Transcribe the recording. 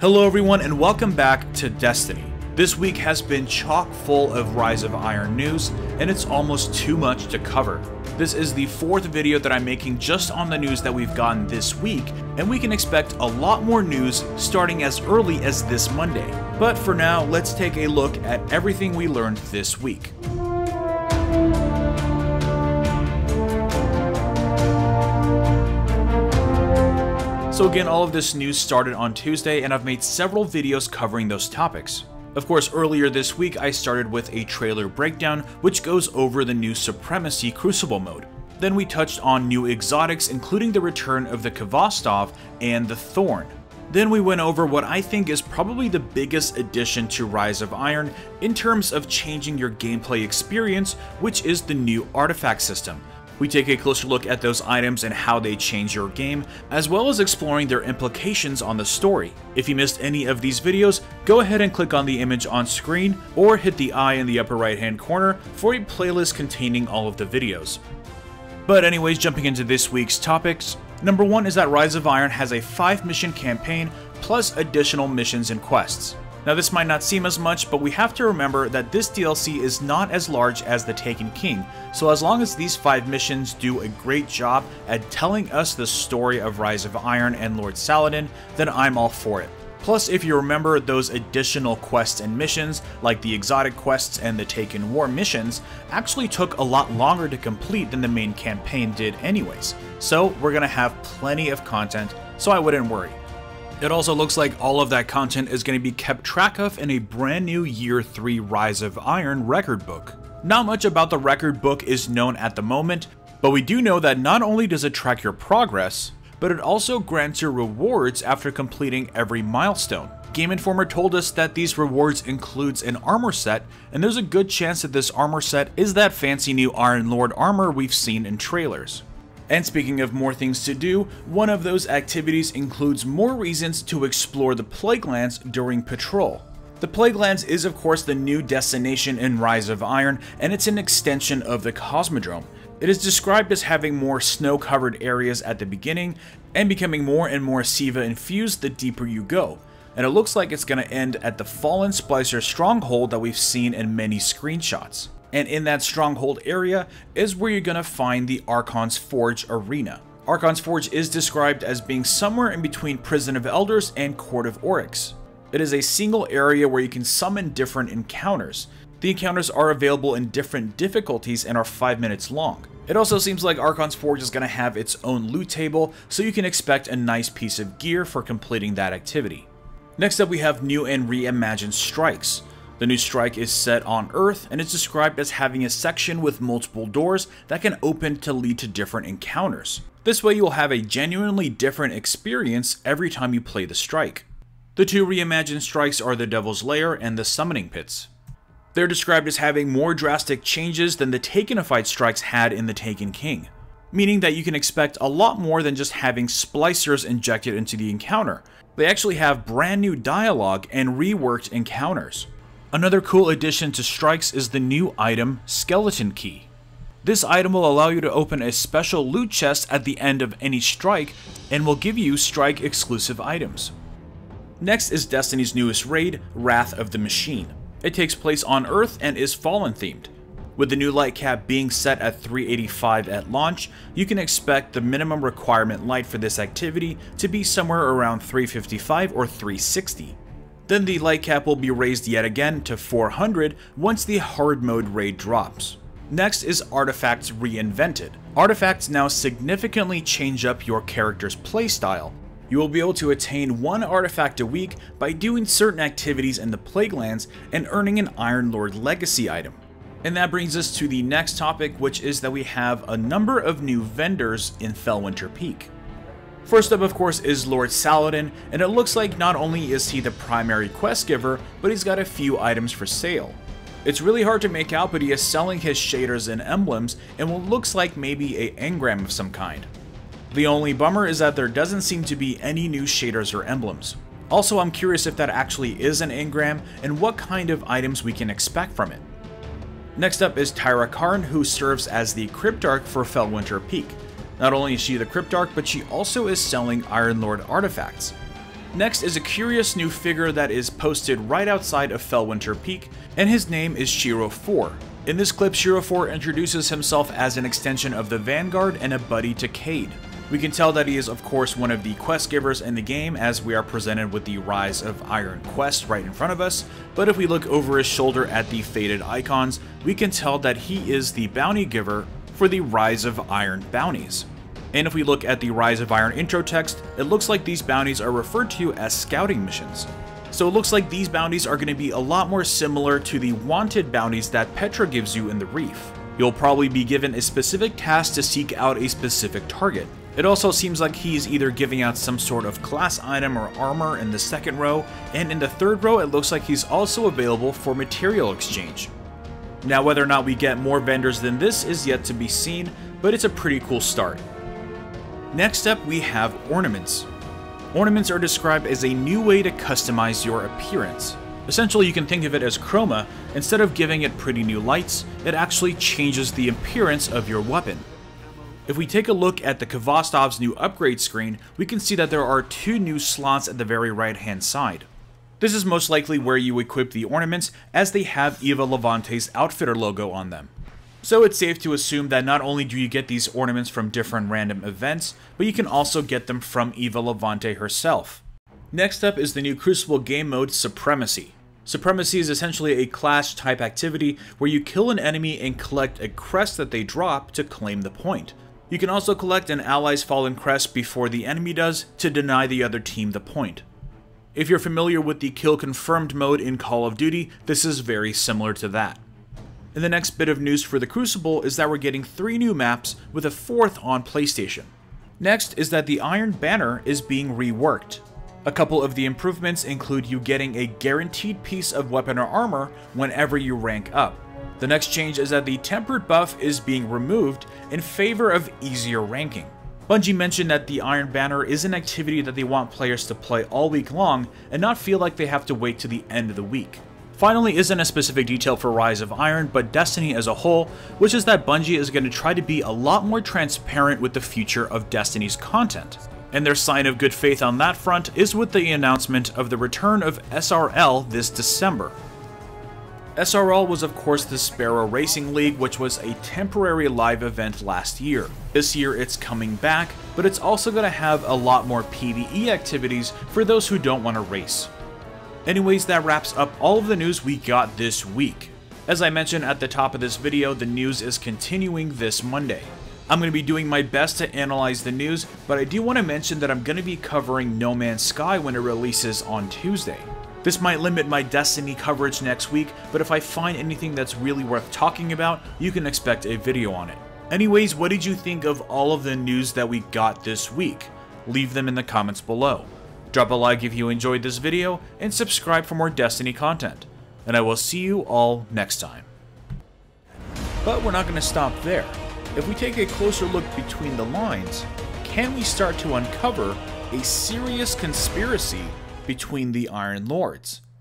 Hello everyone and welcome back to Destiny. This week has been chock full of Rise of Iron news, and it's almost too much to cover. This is the fourth video that I'm making just on the news that we've gotten this week, and we can expect a lot more news starting as early as this Monday. But for now, let's take a look at everything we learned this week. So again, all of this news started on Tuesday, and I've made several videos covering those topics. Of course, earlier this week I started with a trailer breakdown which goes over the new Supremacy Crucible mode. Then we touched on new exotics, including the return of the Kvostov and the Thorn. Then we went over what I think is probably the biggest addition to Rise of Iron in terms of changing your gameplay experience, which is the new artifact system. We take a closer look at those items and how they change your game, as well as exploring their implications on the story. If you missed any of these videos, go ahead and click on the image on screen, or hit the eye in the upper right hand corner for a playlist containing all of the videos. But anyways, jumping into this week's topics, number 1 is that Rise of Iron has a 5-mission campaign plus additional missions and quests. Now this might not seem as much, but we have to remember that this DLC is not as large as the Taken King, so as long as these 5 missions do a great job at telling us the story of Rise of Iron and Lord Saladin, then I'm all for it. Plus, if you remember, those additional quests and missions, like the exotic quests and the Taken War missions, actually took a lot longer to complete than the main campaign did anyways, so we're gonna have plenty of content, so I wouldn't worry. It also looks like all of that content is going to be kept track of in a brand new Year 3 Rise of Iron record book. Not much about the record book is known at the moment, but we do know that not only does it track your progress, but it also grants you rewards after completing every milestone. Game Informer told us that these rewards includes an armor set, and there's a good chance that this armor set is that fancy new Iron Lord armor we've seen in trailers. And speaking of more things to do, one of those activities includes more reasons to explore the Plaguelands during patrol. The Plaguelands is of course the new destination in Rise of Iron, and it's an extension of the Cosmodrome. It is described as having more snow-covered areas at the beginning, and becoming more and more Siva infused the deeper you go. And it looks like it's going to end at the Fallen Splicer stronghold that we've seen in many screenshots. And in that stronghold area is where you're going to find the Archon's Forge arena. Archon's Forge is described as being somewhere in between Prison of Elders and Court of Oryx. It is a single area where you can summon different encounters. The encounters are available in different difficulties and are 5 minutes long. It also seems like Archon's Forge is going to have its own loot table, so you can expect a nice piece of gear for completing that activity. Next up we have new and reimagined strikes. The new strike is set on Earth, and it's described as having a section with multiple doors that can open to lead to different encounters. This way you'll have a genuinely different experience every time you play the strike. The two reimagined strikes are the Devil's Lair and the Summoning Pits. They're described as having more drastic changes than the Takenified strikes had in the Taken King, meaning that you can expect a lot more than just having splicers injected into the encounter. They actually have brand new dialogue and reworked encounters. Another cool addition to strikes is the new item, Skeleton Key. This item will allow you to open a special loot chest at the end of any strike, and will give you strike exclusive items. Next is Destiny's newest raid, Wrath of the Machine. It takes place on Earth and is Fallen themed. With the new light cap being set at 385 at launch, you can expect the minimum requirement light for this activity to be somewhere around 355 or 360. Then the light cap will be raised yet again to 400 once the hard mode raid drops. Next is Artifacts Reinvented. Artifacts now significantly change up your character's playstyle. You will be able to attain 1 artifact a week by doing certain activities in the Plaguelands and earning an Iron Lord legacy item. And that brings us to the next topic, which is that we have a number of new vendors in Felwinter Peak. First up, of course, is Lord Saladin, and it looks like not only is he the primary quest giver, but he's got a few items for sale. It's really hard to make out, but he is selling his shaders and emblems in what looks like maybe an engram of some kind. The only bummer is that there doesn't seem to be any new shaders or emblems. Also, I'm curious if that actually is an engram, and what kind of items we can expect from it. Next up is Tyra Karn, who serves as the Cryptarch for Felwinter Peak. Not only is she the Cryptarch, but she also is selling Iron Lord artifacts. Next is a curious new figure that is posted right outside of Fellwinter Peak, and his name is Shiro-4. In this clip, Shiro-4 introduces himself as an extension of the Vanguard and a buddy to Cade. We can tell that he is of course one of the quest givers in the game, as we are presented with the Rise of Iron quest right in front of us, but if we look over his shoulder at the faded icons, we can tell that he is the bounty giver for the Rise of Iron bounties. And if we look at the Rise of Iron intro text, it looks like these bounties are referred to as scouting missions. So it looks like these bounties are going to be a lot more similar to the wanted bounties that Petra gives you in the Reef. You'll probably be given a specific task to seek out a specific target. It also seems like he's either giving out some sort of class item or armor in the second row, and in the third row it looks like he's also available for material exchange. Now whether or not we get more vendors than this is yet to be seen, but it's a pretty cool start. Next up, we have ornaments. Ornaments are described as a new way to customize your appearance. Essentially, you can think of it as chroma. Instead of giving it pretty new lights, it actually changes the appearance of your weapon. If we take a look at the Kvastov's new upgrade screen, we can see that there are 2 new slots at the very right hand side. This is most likely where you equip the ornaments, as they have Eva Levante's outfitter logo on them. So it's safe to assume that not only do you get these ornaments from different random events, but you can also get them from Eva Levante herself. Next up is the new Crucible game mode, Supremacy. Supremacy is essentially a clash type activity where you kill an enemy and collect a crest that they drop to claim the point. You can also collect an ally's fallen crest before the enemy does to deny the other team the point. If you're familiar with the kill confirmed mode in Call of Duty, this is very similar to that. And the next bit of news for the Crucible is that we're getting 3 new maps with a 4th on PlayStation. Next is that the Iron Banner is being reworked. A couple of the improvements include you getting a guaranteed piece of weapon or armor whenever you rank up. The next change is that the Tempered buff is being removed in favor of easier ranking. Bungie mentioned that the Iron Banner is an activity that they want players to play all week long and not feel like they have to wait to the end of the week. Finally, isn't a specific detail for Rise of Iron, but Destiny as a whole, which is that Bungie is going to try to be a lot more transparent with the future of Destiny's content. And their sign of good faith on that front is with the announcement of the return of SRL this December. SRL was of course the Sparrow Racing League, which was a temporary live event last year. This year it's coming back, but it's also going to have a lot more PvE activities for those who don't want to race. Anyways, that wraps up all of the news we got this week. As I mentioned at the top of this video, the news is continuing this Monday. I'm going to be doing my best to analyze the news, but I do want to mention that I'm going to be covering No Man's Sky when it releases on Tuesday. This might limit my Destiny coverage next week, but if I find anything that's really worth talking about, you can expect a video on it. Anyways, what did you think of all of the news that we got this week? Leave them in the comments below. Drop a like if you enjoyed this video, and subscribe for more Destiny content. And I will see you all next time. But we're not going to stop there. If we take a closer look between the lines, can we start to uncover a serious conspiracy between the Iron Lords?